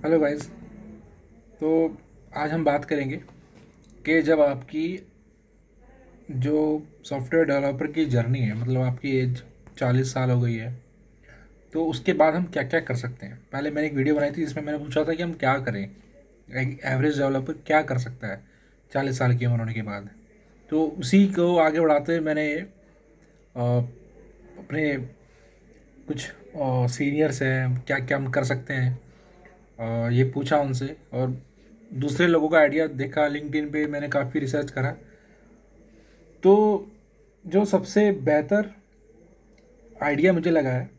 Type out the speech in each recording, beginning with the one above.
Hello guys. तो आज हम बात करेंगे कि जब आपकी जो सॉफ्टवेयर डेवलपर की जर्नी है, मतलब आपकी एज 40 साल हो गई है, तो उसके बाद हम क्या क्या कर सकते हैं। पहले मैंने एक वीडियो बनाई थी जिसमें मैंने पूछा था कि हम क्या करें, एक एवरेज डेवलपर क्या कर सकता है 40 साल की उम्र होने के बाद। तो उसी को आगे बढ़ाते हुए मैंने अपने कुछ सीनियर्स हैं, क्या क्या हम कर सकते हैं, ये पूछा उनसे, और दूसरे लोगों का आइडिया देखा। लिंक्डइन पे मैंने काफ़ी रिसर्च करा, तो जो सबसे बेहतर आइडिया मुझे लगा है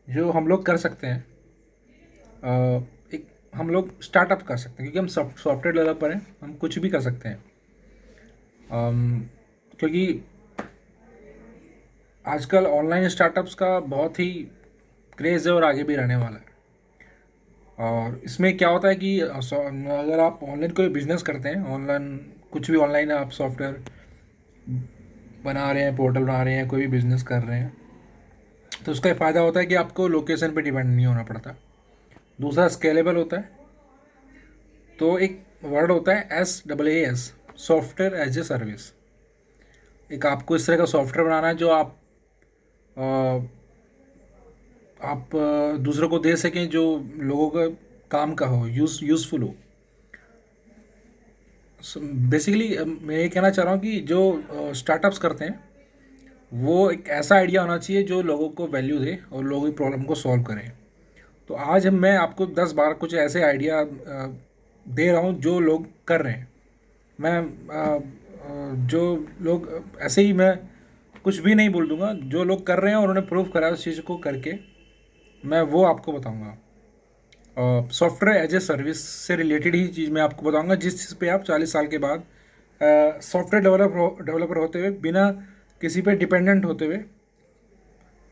जो हम लोग कर सकते हैं, एक हम लोग स्टार्टअप कर सकते हैं, क्योंकि हम सॉफ्टवेयर डेवलपर हैं, हम कुछ भी कर सकते हैं। क्योंकि आजकल ऑनलाइन स्टार्टअप्स का बहुत ही क्रेज़ है और आगे भी रहने वाला है। और इसमें क्या होता है कि अगर आप ऑनलाइन कोई बिजनेस करते हैं, ऑनलाइन कुछ भी, ऑनलाइन आप सॉफ्टवेयर बना रहे हैं, पोर्टल बना रहे हैं, कोई भी बिजनेस कर रहे हैं, तो उसका ये फ़ायदा होता है कि आपको लोकेशन पे डिपेंड नहीं होना पड़ता। दूसरा, स्केलेबल होता है। तो एक वर्ड होता है SaaS, software as a service. एक आपको इस तरह का सॉफ्टवेयर बनाना है जो आप दूसरों को दे सकें, जो लोगों का काम का हो, यूज़फुल हो। बेसिकली मैं ये कहना चाह रहा हूँ कि जो स्टार्टअप्स करते हैं, वो एक ऐसा आइडिया होना चाहिए जो लोगों को वैल्यू दे और लोगों की प्रॉब्लम को सॉल्व करे। तो आज मैं आपको 10-12 कुछ ऐसे आइडिया दे रहा हूँ जो लोग कर रहे हैं। मैं जो लोग ऐसे ही, मैं कुछ भी नहीं बोल दूंगा, जो लोग कर रहे हैं और उन्होंने प्रूव करा उस चीज़ को करके, मैं वो आपको बताऊंगा। सॉफ्टवेयर एज ए सर्विस से रिलेटेड ही चीज़ मैं आपको बताऊंगा, जिस चीज़ पे आप 40 साल के बाद सॉफ्टवेयर डेवलपर होते हुए, बिना किसी पे डिपेंडेंट होते हुए,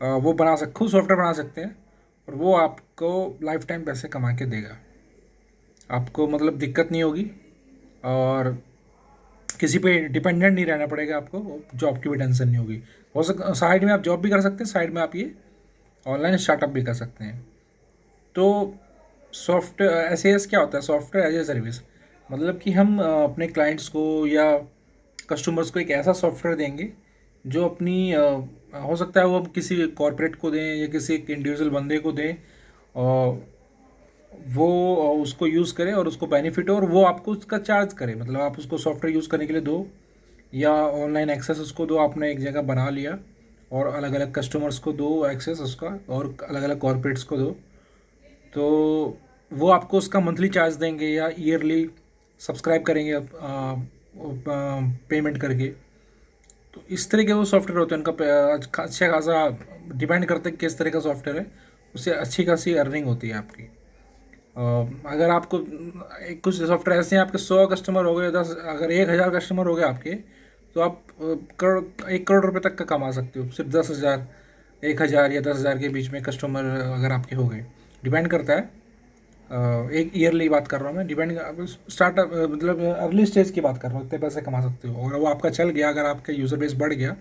वो खुद सॉफ्टवेयर बना सकते हैं, और वो आपको लाइफ टाइम पैसे कमा के देगा। आपको मतलब दिक्कत नहीं होगी, और किसी पे डिपेंडेंट नहीं रहना पड़ेगा आपको, जॉब की भी टेंशन नहीं होगी। साइड में आप जॉब भी कर सकते हैं, साइड में आप ये ऑनलाइन स्टार्टअप भी कर सकते हैं। तो सॉफ्टवेयर SAS क्या होता है? सॉफ्टवेयर एज ए सर्विस, मतलब कि हम अपने क्लाइंट्स को या कस्टमर्स को एक ऐसा सॉफ्टवेयर देंगे जो हो सकता है वो हम किसी कॉरपोरेट को दें या किसी एक इंडिविजुअल बंदे को दें, और वो उसको यूज़ करे और उसको बेनिफिट हो, और वो आपको उसका चार्ज करे। मतलब आप उसको सॉफ्टवेयर यूज़ करने के लिए दो, या ऑनलाइन एक्सेस उसको दो, आपने एक जगह बना लिया, और अलग अलग कस्टमर्स को दो एक्सेस उसका, और अलग अलग कॉरपोरेट्स को दो, तो वो आपको उसका मंथली चार्ज देंगे या ईयरली सब्सक्राइब करेंगे पेमेंट करके। तो इस तरह के वो सॉफ्टवेयर होते हैं, उनका अच्छा खासा डिपेंड करता है किस तरह का सॉफ्टवेयर है, उससे अच्छी खासी अर्निंग होती है आपकी। अगर आपको कुछ सॉफ्टवेयर ऐसे हैं, आपके 100 कस्टमर हो गए, 10 अगर 1,000 कस्टमर हो गए आपके, तो आप करोड़ 1 करोड़ रुपए तक का कमा सकते हो, सिर्फ 10,000, 1,000 या 10,000 के बीच में कस्टमर अगर आपके हो गए। डिपेंड करता है, एक ईयरली बात कर रहा हूँ मैं, डिपेंड स्टार्टअप, मतलब अर्ली स्टेज की बात कर रहा हूँ, इतने पैसे कमा सकते हो। और वो आपका चल गया, अगर आपका यूज़र बेस बढ़ गया,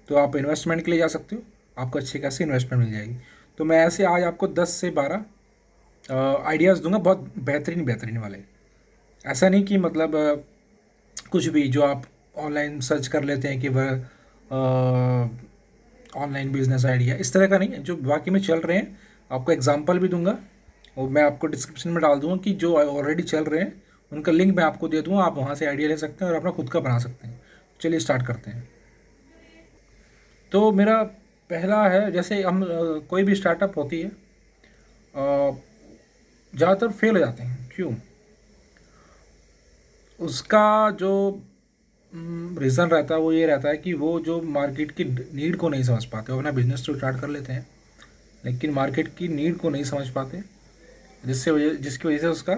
तो आप इन्वेस्टमेंट के लिए जा सकते हो, आपको अच्छी खासी इन्वेस्टमेंट मिल जाएगी। तो मैं ऐसे आज आपको 10 से 12 आइडियाज़ दूंगा, बहुत बेहतरीन बेहतरीन वाले। ऐसा नहीं कि मतलब कुछ भी जो आप ऑनलाइन सर्च कर लेते हैं कि वह ऑनलाइन बिजनेस आइडिया, इस तरह का नहीं है, जो वाकई में चल रहे हैं। आपको एग्जांपल भी दूंगा, और मैं आपको डिस्क्रिप्शन में डाल दूंगा कि जो ऑलरेडी चल रहे हैं उनका लिंक मैं आपको दे दूंगा, आप वहाँ से आइडिया ले सकते हैं और अपना खुद का बना सकते हैं। चलिए स्टार्ट करते हैं। तो मेरा पहला है, जैसे हम कोई भी स्टार्टअप होती है, ज़्यादातर फेल हो जाते हैं। क्यों? उसका जो रीज़न रहता है वो ये रहता है कि वो जो मार्केट की नीड को नहीं समझ पाते। वो अपना बिजनेस तो स्टार्ट कर लेते हैं, लेकिन मार्केट की नीड को नहीं समझ पाते, जिसकी वजह से उसका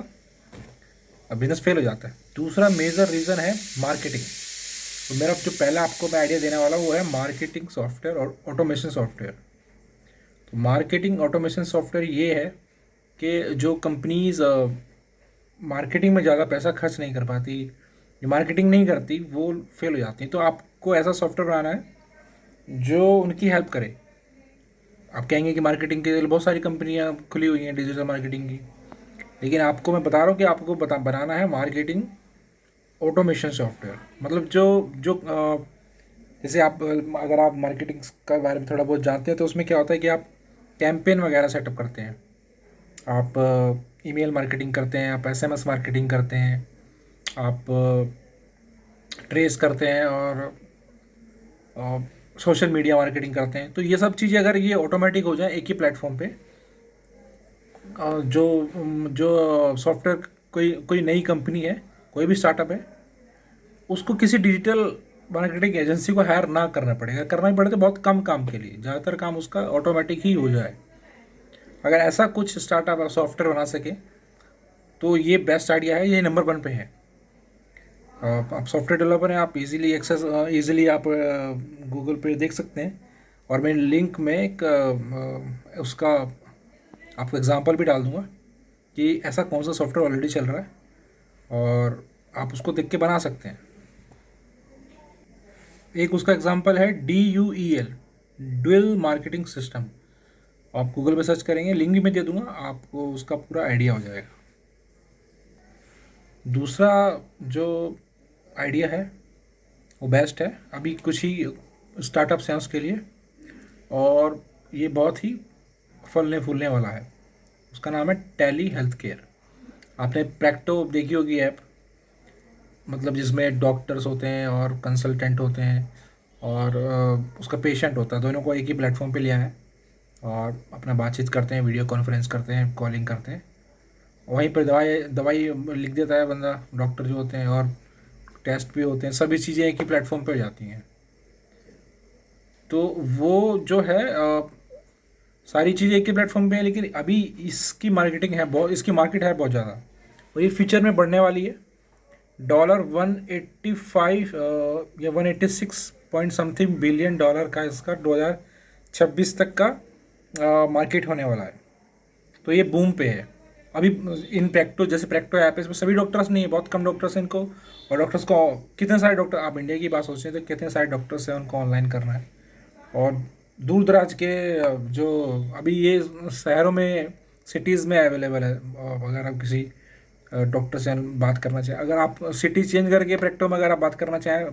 बिजनेस फेल हो जाता है। दूसरा मेजर रीज़न है मार्केटिंग। तो मेरा जो पहला आपको मैं आइडिया देने वाला हूँ वो है मार्केटिंग सॉफ्टवेयर और ऑटोमेशन सॉफ्टवेयर। तो मार्केटिंग ऑटोमेशन सॉफ्टवेयर ये है कि जो कंपनीज मार्केटिंग में ज़्यादा पैसा खर्च नहीं कर पाती, जो मार्केटिंग नहीं करती, वो फेल हो जाती हैं। तो आपको ऐसा सॉफ्टवेयर बनाना है जो उनकी हेल्प करे। आप कहेंगे कि मार्केटिंग के लिए बहुत सारी कंपनियां खुली हुई हैं, डिजिटल मार्केटिंग की, लेकिन आपको मैं बता रहा हूँ कि आपको बनाना है मार्केटिंग ऑटोमेशन सॉफ्टवेयर। मतलब जो जो जैसे आप अगर आप मार्केटिंग के बारे में थोड़ा बहुत जानते हैं तो उसमें क्या होता है कि आप कैंपेन वगैरह सेटअप करते हैं, आप ईमेल मार्केटिंग करते हैं, आप एसएमएस मार्केटिंग करते हैं, आप ट्रेस करते हैं और सोशल मीडिया मार्केटिंग करते हैं। तो ये सब चीज़ें अगर ये ऑटोमेटिक हो जाए एक ही प्लेटफॉर्म पे, जो जो सॉफ्टवेयर कोई कोई नई कंपनी है, कोई भी स्टार्टअप है, उसको किसी डिजिटल मार्केटिंग एजेंसी को हायर ना करना पड़ेगा। करना ही पड़े तो बहुत कम काम के लिए, ज़्यादातर काम उसका ऑटोमेटिक ही हो जाए। अगर ऐसा कुछ स्टार्टअप सॉफ्टवेयर बना सके तो ये बेस्ट आइडिया है, ये नंबर 1 पे है। आप सॉफ्टवेयर डेवलपर हैं, आप इजीली आप गूगल पे देख सकते हैं, और मैं लिंक में एक उसका आपको एग्जांपल भी डाल दूंगा कि ऐसा कौन सा सॉफ्टवेयर ऑलरेडी चल रहा है और आप उसको देख के बना सकते हैं। एक उसका एग्जांपल है DUEL, ड्यूल मार्केटिंग सिस्टम। आप गूगल पे सर्च करेंगे, लिंक भी मैं दे दूंगा, आपको उसका पूरा आइडिया हो जाएगा। दूसरा जो आइडिया है वो बेस्ट है, अभी कुछ ही स्टार्टअप्स हैं उसके लिए, और ये बहुत ही फलने फूलने वाला है। उसका नाम है टेली हेल्थ केयर। आपने प्रैक्टो देखी होगी ऐप, मतलब जिसमें डॉक्टर्स होते हैं और कंसल्टेंट होते हैं और उसका पेशेंट होता है, दोनों को एक ही प्लेटफॉर्म पे लिया है और अपना बातचीत करते हैं, वीडियो कॉन्फ्रेंस करते हैं, कॉलिंग करते हैं। वहीं पर दवाई दवाई लिख देता है बंदा, डॉक्टर जो होते हैं, और टेस्ट भी होते हैं, सभी चीज़ें एक ही प्लेटफॉर्म पे हो जाती हैं। तो वो जो है सारी चीज़ें एक ही प्लेटफॉर्म पे है, लेकिन अभी इसकी मार्केटिंग है बहुत, इसकी मार्केट है बहुत ज़्यादा, और ये फ्यूचर में बढ़ने वाली है। $185 या 186 पॉइंट समथिंग बिलियन डॉलर का इसका 2026 तक का मार्केट होने वाला है। तो ये बूम पे है अभी। इन प्रैक्टो, जैसे प्रैक्टो ऐप है, इसमें सभी डॉक्टर्स नहीं है, बहुत कम डॉक्टर्स हैं इनको, और डॉक्टर्स को कितने सारे डॉक्टर, आप इंडिया की बात सोचें तो कितने सारे डॉक्टर्स हैं उनको ऑनलाइन करना है। और दूर दराज के जो अभी ये शहरों में, सिटीज़ में अवेलेबल है। अगर आप किसी डॉक्टर से बात करना चाहें, अगर आप सिटी चेंज करके प्रैक्टो में अगर आप बात करना चाहें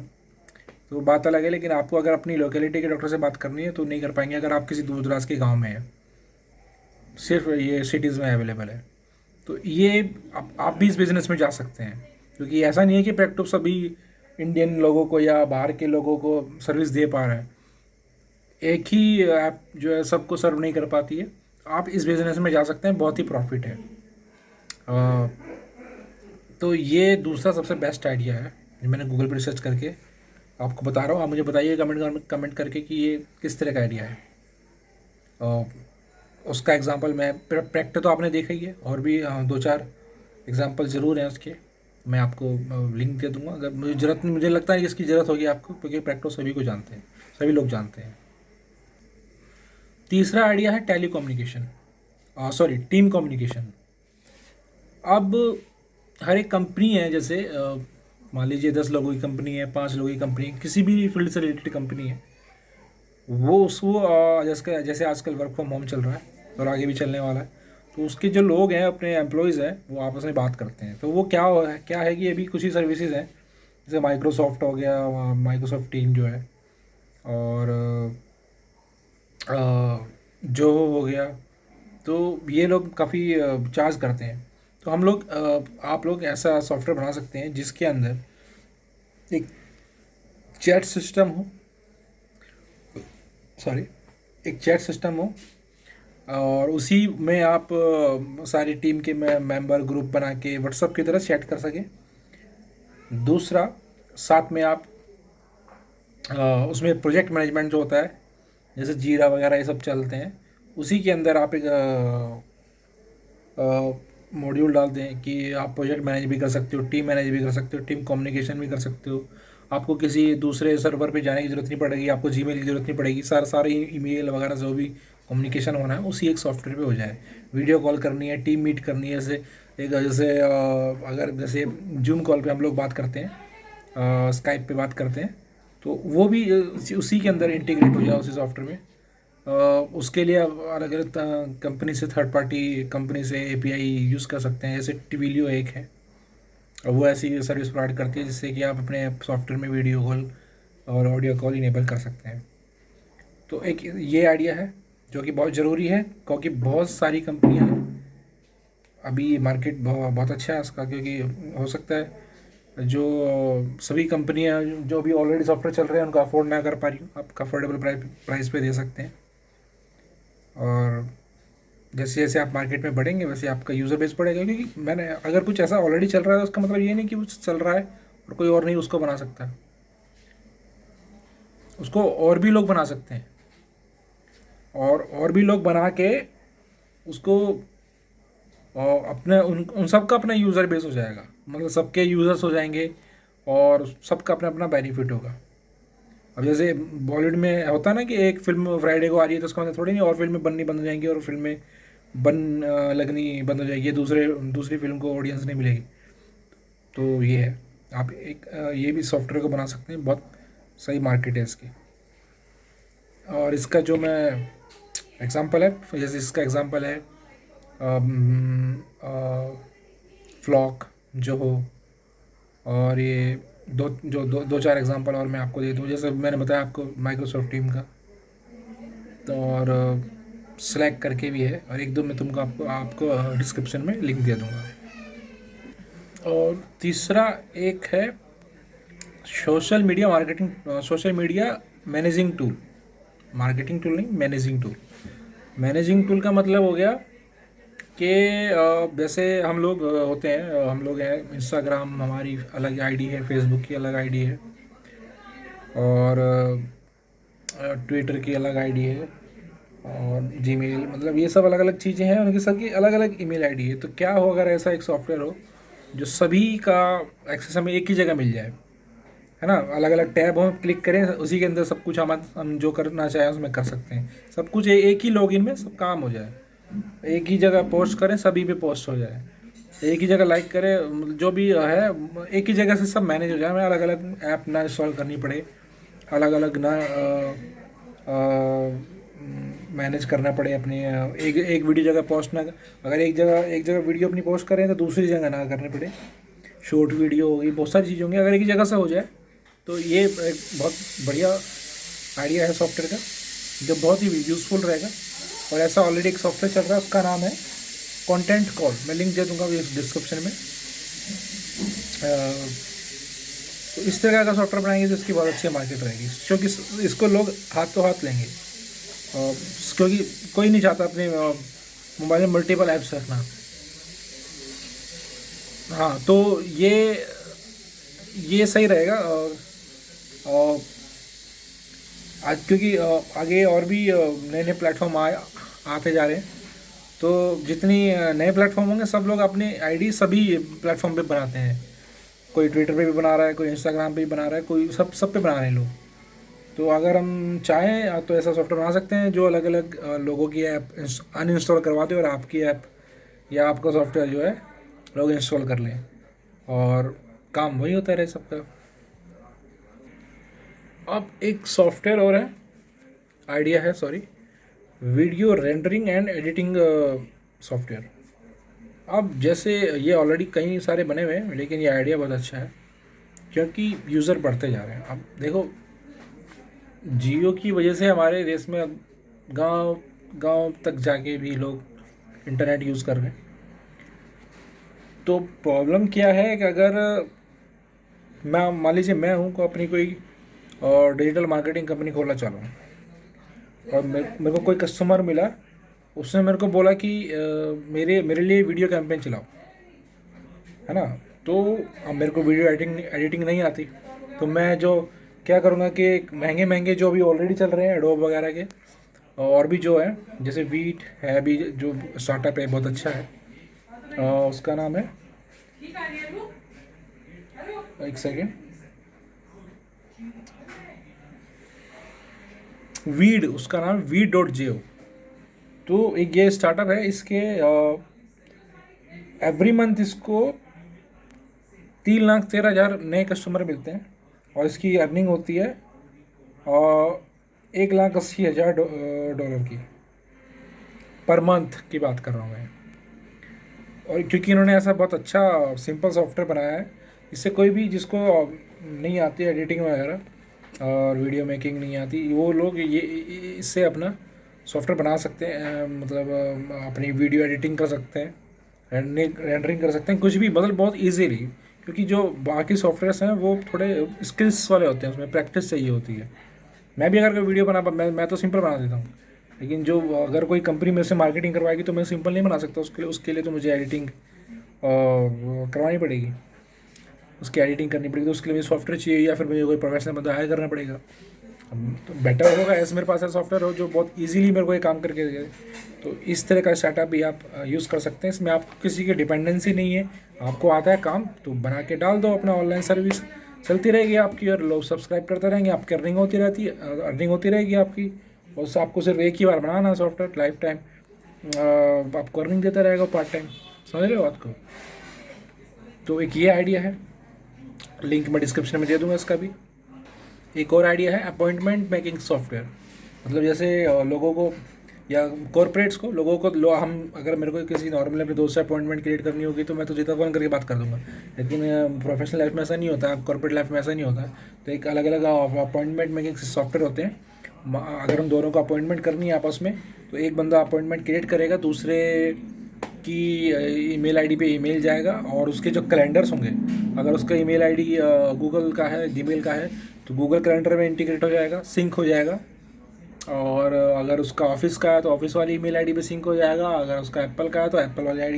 तो बात अलग है, लेकिन आपको अगर अपनी लोकेलिटी के डॉक्टर से बात करनी है तो नहीं कर पाएंगे अगर आप किसी दूर दराज के गाँव में हैं, सिर्फ ये सिटीज़ में अवेलेबल है। तो ये आप भी इस बिज़नेस में जा सकते हैं, क्योंकि ऐसा नहीं है कि प्रैक्टो सभी इंडियन लोगों को या बाहर के लोगों को सर्विस दे पा रहा है। एक ही ऐप जो है सबको सर्व नहीं कर पाती है। आप इस बिज़नेस में जा सकते हैं, बहुत ही प्रॉफिट है। तो ये दूसरा सबसे बेस्ट आइडिया है जो मैंने गूगल पर रिसर्च करके आपको बता रहा हूँ। आप मुझे बताइए कमेंट करके कि ये किस तरह का आइडिया है। उसका एग्जांपल मैं प्रैक्टिस तो आपने देखा ही है, और भी 2-4 एग्जांपल ज़रूर हैं उसके, मैं आपको लिंक दे दूंगा। अगर मुझे लगता है कि इसकी ज़रूरत होगी आपको, क्योंकि प्रैक्टिस सभी को जानते हैं, सभी लोग जानते हैं। तीसरा आइडिया है tele communication, sorry team communication. अब हर एक कंपनी है, जैसे मान लीजिए 10 लोगों की कंपनी है, 5 लोगों की कंपनी, किसी भी फील्ड से रिलेटेड कंपनी है, वो उसको जैसे आजकल वर्क फ्रॉम होम चल रहा है और आगे भी चलने वाला है, तो उसके जो लोग हैं, अपने एम्प्लॉयज़ हैं, वो आपस में बात करते हैं। तो वो क्या है कि अभी कुछ ही सर्विसेज हैं, जैसे माइक्रोसॉफ्ट हो गया, माइक्रोसॉफ्ट टीम जो है, और जो हो गया, तो ये लोग काफ़ी चार्ज करते हैं। तो हम लोग आप लोग ऐसा सॉफ्टवेयर बना सकते हैं जिसके अंदर एक चैट सिस्टम हो, सॉरी एक चैट सिस्टम हो, और उसी में आप सारी टीम के मेंबर ग्रुप बना के व्हाट्सअप की तरह चैट कर सकें। दूसरा, साथ में आप उसमें प्रोजेक्ट मैनेजमेंट जो होता है, जैसे जीरा वगैरह ये सब चलते हैं, उसी के अंदर आप एक मॉड्यूल डाल दें कि आप प्रोजेक्ट मैनेज भी कर सकते हो, टीम मैनेज भी कर सकते हो, टीम कम्युनिकेशन भी कर सकते हो। आपको किसी दूसरे सर्वर पे जाने की ज़रूरत नहीं पड़ेगी, आपको जीमेल की ज़रूरत नहीं पड़ेगी, सारे ईमेल वगैरह जो भी कम्युनिकेशन होना है उसी एक सॉफ्टवेयर पे हो जाए। वीडियो कॉल करनी है, टीम मीट करनी है, जैसे अगर जैसे जूम कॉल पे हम लोग बात करते हैं, स्काइप पे बात करते हैं, तो वो भी उसी के अंदर इंटीग्रेट हो जाए उसी सॉफ्टवेयर में। उसके लिए आप अलग अलग कंपनी से, थर्ड पार्टी कंपनी से एपीआई यूज़ कर सकते हैं। जैसे टिविलियो एक है, और वो ऐसी सर्विस प्रोवाइड करती है जिससे कि आप अपने सॉफ्टवेयर में वीडियो कॉल और ऑडियो कॉल इनेबल कर सकते हैं। तो एक ये आइडिया है जो कि बहुत ज़रूरी है, क्योंकि बहुत सारी कंपनियां हैं। अभी मार्केट बहुत अच्छा है इसका, क्योंकि हो सकता है जो सभी कंपनियां जो भी ऑलरेडी सॉफ्टवेयर चल रहे हैं उनको अफोर्ड ना कर पा रही हूँ, आप अफोर्डेबल प्राइस पे दे सकते हैं। और जैसे जैसे आप मार्केट में बढ़ेंगे वैसे आपका यूज़र बेस बढ़ेगा, क्योंकि मैंने अगर कुछ ऐसा ऑलरेडी चल रहा है तो उसका मतलब ये नहीं कि वो चल रहा है और कोई और नहीं उसको बना सकता। उसको और भी लोग बना सकते हैं, और भी लोग बना के उसको अपने उन सबका अपना यूज़र बेस हो जाएगा, मतलब सबके यूज़र्स हो जाएंगे और सबका अपना अपना बेनिफिट होगा। अब जैसे बॉलीवुड में होता है ना कि एक फिल्म फ्राइडे को आ रही है तो उसका मतलब थोड़ी नहीं और फिल्में बननी बंद हो जाएंगी और फिल्में लगनी बंद हो जाएगी, दूसरी फिल्म को ऑडियंस नहीं मिलेगी। तो ये है, आप एक ये भी सॉफ्टवेयर को बना सकते हैं, बहुत सही मार्केट है इसकी। और इसका जो मैं एग्ज़ाम्पल है, जैसे इसका एग्ज़ाम्पल है फ्लॉक जो हो, और ये दो चार एग्जांपल और मैं आपको दे दूँ। जैसे मैंने बताया आपको माइक्रोसॉफ्ट टीम का, तो और स्लैक करके भी है, और एक दो मैं तुमको आपको आपको डिस्क्रिप्शन में लिंक दे दूँगा। और तीसरा एक है social media marketing, social media managing tool. Marketing tool नहीं, मैनेजिंग टूल। मैनेजिंग टूल का मतलब हो गया कि जैसे हम लोग होते हैं, हम लोग हैं इंस्टाग्राम, हमारी अलग आईडी है, फेसबुक की अलग आईडी है, और ट्विटर की अलग आईडी है, और जीमेल, मतलब ये सब अलग अलग चीज़ें हैं, उनकी सबकी अलग अलग ईमेल आईडी है। तो क्या हो अगर ऐसा एक सॉफ्टवेयर हो जो सभी का एक्सेस हमें एक ही जगह मिल जाए, है ना, अलग अलग टैब हो, क्लिक करें उसी के अंदर सब कुछ हम जो करना चाहें उसमें कर सकते हैं। सब कुछ एक ही लॉगिन में सब काम हो जाए, एक ही जगह पोस्ट करें सभी पे पोस्ट हो जाए, एक ही जगह लाइक करें, जो भी है एक ही जगह से सब मैनेज हो जाए, हमें अलग अलग ऐप ना इंस्टॉल करनी पड़े, अलग अलग ना मैनेज करना पड़े अपने एक एक वीडियो जगह पोस्ट ना, अगर एक जगह वीडियो अपनी पोस्ट करें तो दूसरी जगह ना करनी पड़े। शॉर्ट वीडियो होगी, बहुत सारी चीज़ होंगी, अगर एक ही जगह से हो जाए तो ये एक बहुत बढ़िया आइडिया है सॉफ्टवेयर का, जो बहुत ही यूज़फुल रहेगा। और ऐसा ऑलरेडी एक सॉफ्टवेयर चल रहा है, उसका नाम है कंटेंट कॉल, मैं लिंक दे दूंगा डिस्क्रिप्शन में। तो इस तरह का सॉफ्टवेयर बनाएंगे तो इसकी बहुत अच्छी मार्केट रहेगी, क्योंकि इसको लोग हाथ लेंगे, क्योंकि कोई नहीं चाहता अपने मोबाइल में मल्टीपल ऐप्स रखना। हाँ, तो ये सही रहेगा। और आज क्योंकि आगे और भी नए नए प्लेटफॉर्म आते जा रहे हैं, तो जितनी नए प्लेटफॉर्म होंगे सब लोग अपनी आईडी सभी प्लेटफॉर्म पे बनाते हैं। कोई ट्विटर पे भी बना रहा है, कोई इंस्टाग्राम पे भी बना रहा है, कोई सब पे बना रहे हैं लोग। तो अगर हम चाहें तो ऐसा सॉफ्टवेयर बना सकते हैं जो अलग अलग लोगों की ऐप अनइंस्टॉल करवा दे और आपकी ऐप या आपका सॉफ्टवेयर जो है लोग इंस्टॉल कर लें, और काम वही होता रहे सबका। अब एक सॉफ्टवेयर और है, आइडिया है, sorry, video rendering and editing software. अब जैसे ये ऑलरेडी कई सारे बने हुए हैं, लेकिन ये आइडिया बहुत अच्छा है क्योंकि यूज़र बढ़ते जा रहे हैं। अब देखो, जियो की वजह से हमारे देश में अब गांव गांव तक जाके भी लोग इंटरनेट यूज़ कर रहे हैं। तो प्रॉब्लम क्या है कि अगर मैं मान लीजिए मैं हूँ को अपनी कोई और डिजिटल मार्केटिंग कंपनी खोलना चाह रहा हूँ, और मेरे को कोई कस्टमर मिला, उसने मेरे को बोला कि मेरे लिए वीडियो कैंपेन चलाओ, है ना। तो अब मेरे को वीडियो एडिटिंग नहीं आती, तो मैं जो क्या करूँगा कि महंगे महंगे जो अभी ऑलरेडी चल रहे हैं एडोब वगैरह के, और भी जो है जैसे वीट है, अभी जो स्टार्टअप है बहुत अच्छा है, उसका नाम है, एक सेकेंड, वीड, उसका नाम वीड.jo। तो एक ये स्टार्टअप है, इसके एवरी मंथ इसको 3,13,000 नए कस्टमर मिलते हैं, और इसकी अर्निंग होती है 1,80,000 डॉलर की पर मंथ की बात कर रहा हूँ मैं। और क्योंकि इन्होंने ऐसा बहुत अच्छा सिंपल सॉफ्टवेयर बनाया है, इससे कोई भी जिसको नहीं आती एडिटिंग वगैरह और वीडियो मेकिंग नहीं आती, वो लोग ये इससे अपना सॉफ्टवेयर बना सकते हैं, मतलब अपनी वीडियो एडिटिंग कर सकते हैं, रेंडरिंग कर सकते हैं, कुछ भी मतलब बहुत इजीली। क्योंकि जो बाकी सॉफ्टवेयर्स हैं वो थोड़े स्किल्स वाले होते हैं, उसमें प्रैक्टिस चाहिए होती है। मैं भी अगर कोई वीडियो मैं तो सिंपल बना देता हूँ, लेकिन जो अगर कोई कंपनी मेरे से मार्केटिंग करवाएगी तो मैं सिंपल नहीं बना सकता, उसके लिए तो मुझे एडिटिंग करवानी पड़ेगी, उसकी एडिटिंग करनी पड़ेगी, तो उसके लिए मुझे सॉफ्टवेयर चाहिए या फिर मुझे कोई प्रोफेशनल बंदा हायर करना पड़ेगा। तो बेटर होगा ऐसे मेरे पास ऐसा सॉफ्टवेयर हो जो बहुत इजीली मेरे को ये काम करके दे। तो इस तरह का स्टार्टअप भी आप यूज़ कर सकते हैं। इसमें आपको किसी की डिपेंडेंसी नहीं है, आपको आता है काम तो बना के डाल दो, अपना ऑनलाइन सर्विस चलती रहेगी आपकी और लोग सब्सक्राइब करते रहेंगे, आपकी अर्निंग होती रहती है, अर्निंग होती रहेगी आपकी। और उससे आपको सिर्फ एक ही बार बनाना है सॉफ्टवेयर, लाइफ टाइम आपको अर्निंग देता रहेगा पार्ट टाइम। समझ रहे हो बात को? तो एक ये आइडिया है, लिंक मैं डिस्क्रिप्शन में दे दूंगा इसका भी। एक और आइडिया है अपॉइंटमेंट मेकिंग सॉफ्टवेयर। मतलब जैसे लोगों को या कॉरपोरेट्स को, लोगों को हम अगर मेरे को किसी नॉर्मल अपने दोस्त से अपॉइंटमेंट क्रिएट करनी होगी तो मैं तो जितना फ़ोन करके बात कर दूंगा, लेकिन प्रोफेशनल लाइफ में ऐसा नहीं होता, कॉर्पोरेट लाइफ में ऐसा नहीं होता। तो एक अलग अलग अपॉइंटमेंट मेकिंग सॉफ्टवेयर होते हैं। अगर हम दोनों को अपॉइंटमेंट करनी है आपस में, तो एक बंदा अपॉइंटमेंट क्रिएट करेगा, दूसरे की ईमेल आईडी पे ईमेल जाएगा और उसके जो कैलेंडर्स होंगे, अगर उसका ईमेल आईडी गूगल का है, जीमेल का है, तो गूगल कैलेंडर में इंटीग्रेट हो जाएगा, सिंक हो जाएगा। और अगर उसका ऑफिस का है तो ऑफिस वाली ईमेल आईडी पे सिंक हो जाएगा, अगर उसका एप्पल का है तो एप्पल वाली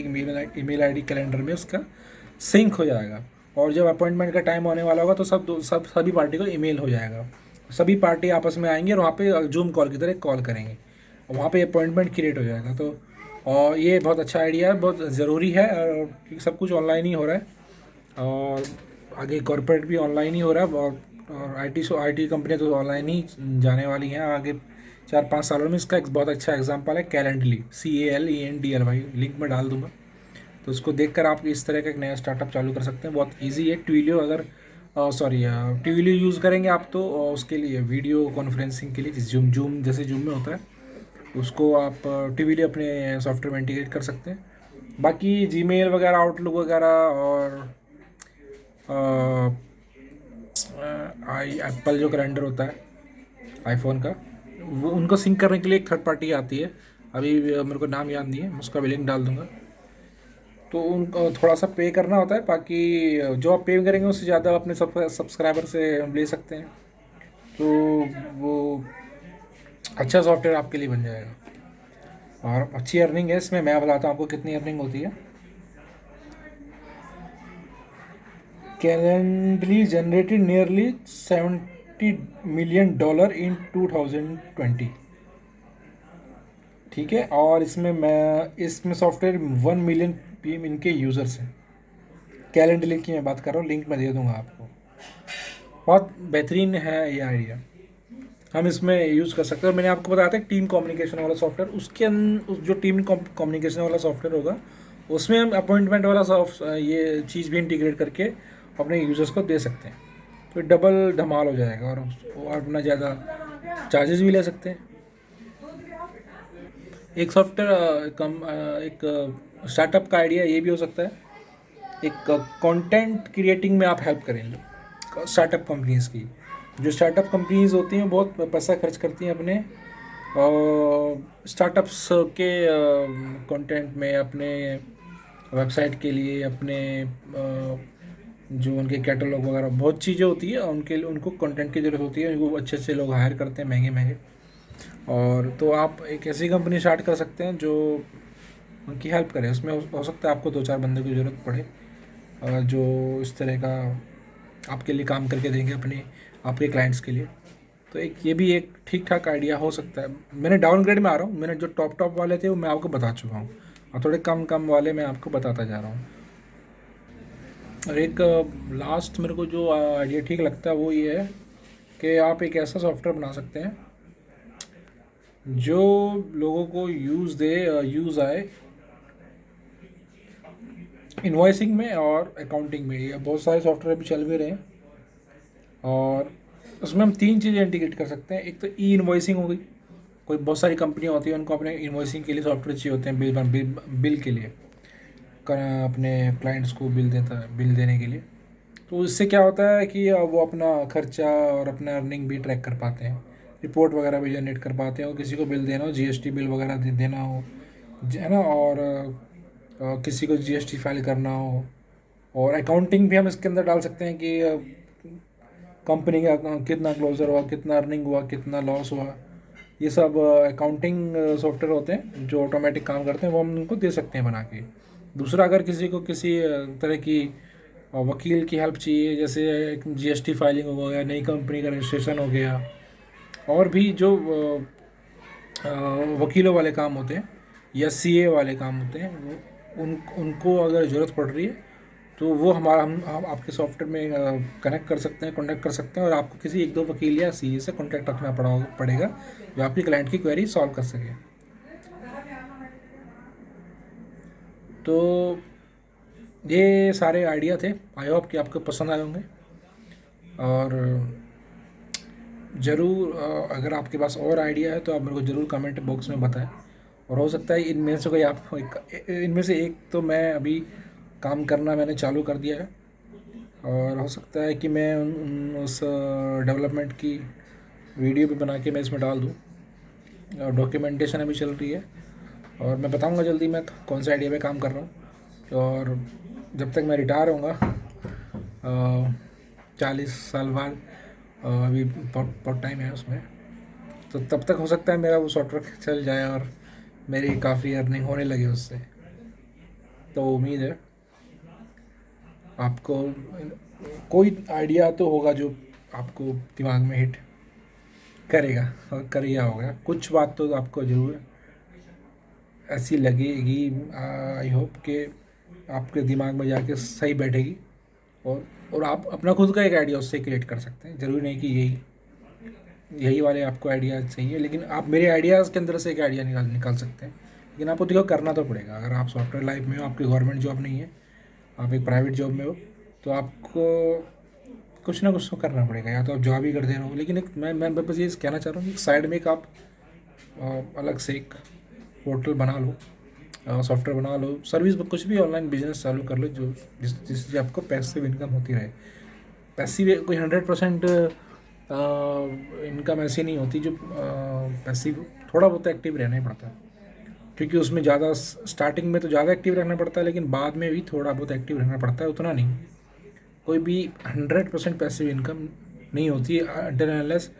ईमेल आईडी कैलेंडर में उसका सिंक हो जाएगा। और जब अपॉइंटमेंट का टाइम होने वाला होगा तो सभी पार्टी को ईमेल हो जाएगा, सभी पार्टी आपस में आएंगे और वहाँ पे जूम कॉल की तरह कॉल करेंगे और वहाँ पे अपॉइंटमेंट क्रिएट हो जाएगा। तो और ये बहुत अच्छा आइडिया है, बहुत ज़रूरी है, और क्योंकि सब कुछ ऑनलाइन ही हो रहा है और आगे कॉर्पोरेट भी ऑनलाइन ही हो रहा है। और आईटी कंपनियाँ तो ऑनलाइन ही जाने वाली हैं आगे 4-5 सालों में। इसका एक बहुत अच्छा एग्जांपल है कैलेंडली, CALENDLY, लिंक में डाल दूंगा, तो उसको देखकर आप इस तरह का एक नया स्टार्टअप चालू कर सकते हैं। बहुत इजी है। ट्विलियो अगर ट्विलियो यूज़ करेंगे आप तो उसके लिए वीडियो कॉन्फ्रेंसिंग के लिए जूम जैसे जूम में होता है, उसको आप ट्विलियो अपने सॉफ्टवेयर में इंटीग्रेट कर सकते हैं। बाकी जीमेल वगैरह, आउटलुक वगैरह और आई एप्पल जो कैलेंडर होता है आईफोन का, वो उनको सिंक करने के लिए एक थर्ड पार्टी आती है, अभी मेरे को नाम याद नहीं है, मैं उसका भी लिंक डाल दूंगा। तो उनको थोड़ा सा पे करना होता है, बाकी जो आप पे करेंगे उससे ज़्यादा अपने सब्सक्राइबर से हम ले सकते हैं। तो वो अच्छा सॉफ्टवेयर आपके लिए बन जाएगा और अच्छी अर्निंग है इसमें। मैं बताता हूँ आपको कितनी अर्निंग होती है। कैलेंडली जनरेटेड नियरली $70 million इन 2020। ठीक है, और इसमें सॉफ्टवेयर 1 मिलियन PM इनके यूज़र्स हैं। कैलेंडली की मैं बात कर रहा हूँ, लिंक मैं दे दूँगा आपको। बहुत बेहतरीन है ये आइडिया, हम इसमें यूज़ कर सकते हैं। और मैंने आपको बताया था टीम कम्युनिकेशन वाला सॉफ्टवेयर, जो टीम कम्युनिकेशन वाला सॉफ्टवेयर होगा उसमें हम अपॉइंटमेंट वाला ये चीज़ भी इंटीग्रेट करके अपने यूज़र्स को दे सकते हैं। तो डबल धमाल हो जाएगा और अपना ज़्यादा चार्जेस भी ले सकते हैं। एक सॉफ्टवेयर एक स्टार्टअप का आइडिया ये भी हो सकता है, एक कंटेंट क्रिएटिंग में आप हेल्प करें स्टार्टअप कंपनीज़ की। जो स्टार्टअप कंपनीज़ होती हैं बहुत पैसा खर्च करती हैं अपने स्टार्टअप्स के कंटेंट में, अपने वेबसाइट के लिए, अपने जो उनके कैटलॉग वगैरह बहुत चीज़ें होती है उनके लिए, उनको कंटेंट की ज़रूरत होती है, उनको अच्छे अच्छे लोग हायर करते हैं महंगे महंगे। और तो आप एक ऐसी कंपनी स्टार्ट कर सकते हैं जो उनकी हेल्प करे। उसमें हो सकता है आपको 2-4 बंदे की ज़रूरत पड़े जो इस तरह का आपके लिए काम करके देंगे अपने आपके क्लाइंट्स के लिए। तो ये भी एक ठीक ठाक आइडिया हो सकता है। मैंने डाउनग्रेड में आ रहा हूँ, मैंने जो टॉप वाले थे वो मैं आपको बता चुका हूँ और थोड़े कम कम वाले मैं आपको बताता जा रहा हूँ। और एक लास्ट मेरे को जो आइडिया ठीक लगता है वो ये है कि आप एक ऐसा सॉफ्टवेयर बना सकते हैं जो लोगों को यूज़ आए इन्वॉइसिंग में और अकाउंटिंग में। ये बहुत सारे सॉफ्टवेयर भी चल भी रहे हैं और उसमें हम 3 चीज़ें इंटीग्रेट कर सकते हैं। एक तो ई इन्वॉइसिंग हो गई, कोई बहुत सारी कंपनियाँ होती हैं, उनको अपने इन्वॉइसिंग के लिए सॉफ्टवेयर चाहिए होते हैं, बिल के लिए, अपने क्लाइंट्स को बिल देने के लिए। तो इससे क्या होता है कि वो अपना खर्चा और अपना अर्निंग भी ट्रैक कर पाते हैं, रिपोर्ट वगैरह भी जनरेट कर पाते हैं, और किसी को बिल देना हो, जीएसटी बिल वगैरह देना हो, है ना, और किसी को जीएसटी फाइल करना हो, और अकाउंटिंग भी हम इसके अंदर डाल सकते हैं कि कंपनी का कितना क्लोजर हुआ, कितना अर्निंग हुआ, कितना लॉस हुआ। ये सब अकाउंटिंग सॉफ्टवेयर होते हैं जो ऑटोमेटिक काम करते हैं, वो हम उनको दे सकते हैं बना के। दूसरा, अगर किसी को किसी तरह की वकील की हेल्प चाहिए, जैसे जीएसटी फाइलिंग हो गया, नई कंपनी का रजिस्ट्रेशन हो गया, और भी जो वकीलों वाले काम होते हैं या सीए वाले काम होते हैं, उनको अगर ज़रूरत पड़ रही है तो वो हम आपके सॉफ्टवेयर में कनेक्ट कर सकते हैं, कॉन्टैक्ट कर सकते हैं, और आपको किसी 1-2 वकील या सीए से कॉन्टैक्ट रखना पड़ेगा जो आपकी क्लाइंट की क्वेरी सॉल्व कर सके। तो ये सारे आइडिया थे, आई होप कि आपको पसंद आए होंगे। और ज़रूर अगर आपके पास और आइडिया है तो आप मेरे को ज़रूर कमेंट बॉक्स में बताएं, और हो सकता है इनमें से कोई आप इनमें से एक तो मैं अभी काम करना मैंने चालू कर दिया है, और हो सकता है कि मैं उस डेवलपमेंट की वीडियो भी बना के मैं इसमें डाल दूँ, और डॉक्यूमेंटेशन अभी चल रही है, और मैं बताऊंगा जल्दी मैं कौन सा आइडिया पे काम कर रहा हूँ। और जब तक मैं रिटायर होऊंगा 40 साल बाद, अभी बहुत टाइम है उसमें, तो तब तक हो सकता है मेरा वो सॉफ्टवेयर चल जाए और मेरी काफ़ी अर्निंग होने लगे उससे। तो उम्मीद है आपको कोई आइडिया तो होगा जो आपको दिमाग में हिट करेगा, और कर गया होगा। कुछ बात तो आपको ज़रूर ऐसी लगेगी, आई होप कि आपके दिमाग में जाके सही बैठेगी, और आप अपना खुद का एक आइडिया उससे क्रिएट कर सकते हैं। ज़रूरी नहीं कि यही वाले आपको आइडिया चाहिए, लेकिन आप मेरे आइडियाज़ के अंदर से एक आइडिया निकाल सकते हैं। लेकिन आपको देखो करना तो पड़ेगा। अगर आप सॉफ्टवेयर लाइफ में हो, आपकी गवर्नमेंट जॉब नहीं है, आप एक प्राइवेट जॉब में हो, तो आपको कुछ ना कुछ तो करना पड़ेगा, या तो आप जॉब ही करते रहो। लेकिन एक मैं बस ये कहना चाह रहा हूँ कि साइड में एक आप अलग से एक पोर्टल बना लो, सॉफ्टवेयर बना लो, सर्विस कुछ भी ऑनलाइन बिजनेस चालू कर लो जो जिससे आपको पैसिव इनकम होती रहे। पैसिव कोई 100% इनकम ऐसी नहीं होती जो पैसिव, थोड़ा बहुत एक्टिव रहना ही पड़ता है, क्योंकि उसमें ज़्यादा स्टार्टिंग में तो ज़्यादा एक्टिव रहना पड़ता है, लेकिन बाद में भी थोड़ा बहुत एक्टिव रहना पड़ता है, उतना नहीं। कोई भी 100% पैसिव इनकम नहीं होती अनटिल अनलेस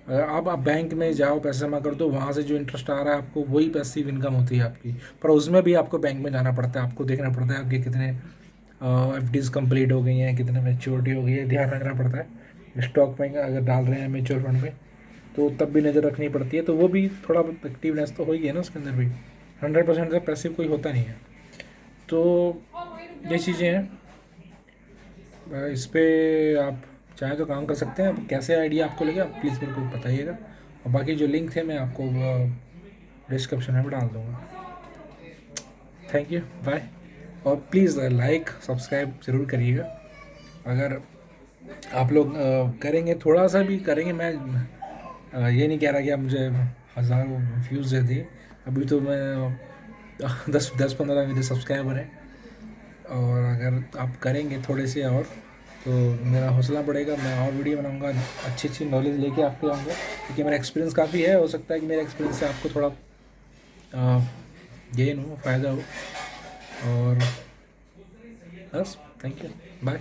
आप बैंक में जाओ, पैसे जमा कर दो, वहाँ से जो इंटरेस्ट आ रहा है आपको, वही पैसिव इनकम होती है आपकी। पर उसमें भी आपको बैंक में जाना पड़ता है, आपको देखना पड़ता है आपके कितने एफडीज कंप्लीट हो गई हैं, कितने मैच्योरिटी हो गई है, ध्यान रखना पड़ता है। स्टॉक में अगर डाल रहे हैं म्यूचुअल फंड में, तो तब भी नज़र रखनी पड़ती है। तो वो भी थोड़ा बहुत एक्टिवनेस तो होगी है ना उसके अंदर भी। 100% से पैसिव कोई होता नहीं है। तो ये चीज़ें हैं, इस पर आप चाहें तो काम कर सकते हैं। अब कैसे आइडिया आपको लगे आप प्लीज़ मेरे को बताइएगा, और बाकी जो लिंक थे मैं आपको डिस्क्रिप्शन में डाल दूँगा। Thank you, bye. और प्लीज़ लाइक सब्सक्राइब ज़रूर करिएगा। अगर आप लोग करेंगे, थोड़ा सा भी करेंगे, मैं ये नहीं कह रहा कि आप मुझे 1000 व्यूज़ दे दिए, अभी तो मैं 10-15 मेरे सब्सक्राइबर हैं। और अगर आप करेंगे थोड़े से और, तो मेरा हौसला बढ़ेगा, मैं और वीडियो बनाऊंगा, अच्छी अच्छी नॉलेज लेके आपके आऊँगा, क्योंकि मेरा एक्सपीरियंस काफ़ी है। हो सकता है कि मेरे एक्सपीरियंस से आपको थोड़ा गेन हो, फ़ायदा हो। और बस, थैंक यू, बाय।